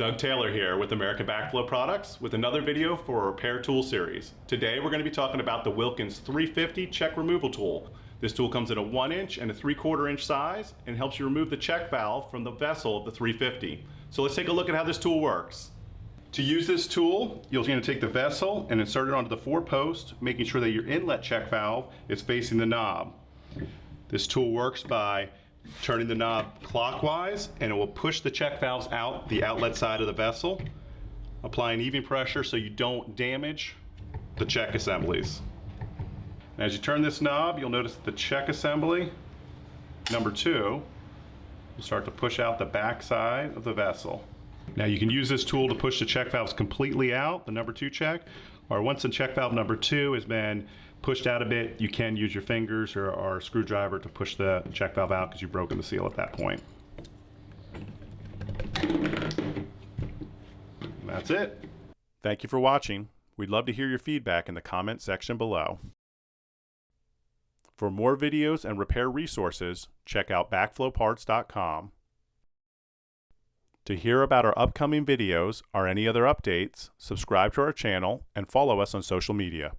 Doug Taylor here with American Backflow Products with another video for our repair tool series. Today we're going to be talking about the Wilkins 350 check removal tool. This tool comes in a 1-inch and a 3/4 inch size and helps you remove the check valve from the vessel of the 350. So let's take a look at how this tool works. To use this tool, you're going to take the vessel and insert it onto the 4-post, making sure that your inlet check valve is facing the knob. This tool works by turning the knob clockwise, and it will push the check valves out the outlet side of the vessel, applying even pressure so you don't damage the check assemblies. And as you turn this knob, you'll notice that the check assembly number 2 will start to push out the back side of the vessel. Now you can use this tool to push the check valves completely out, the number 2 check, or once the check valve number 2 has been pushed out a bit, you can use your fingers or a screwdriver to push the check valve out because you've broken the seal at that point. And that's it. Thank you for watching. We'd love to hear your feedback in the comment section below. For more videos and repair resources, check out backflowparts.com. To hear about our upcoming videos or any other updates, subscribe to our channel and follow us on social media.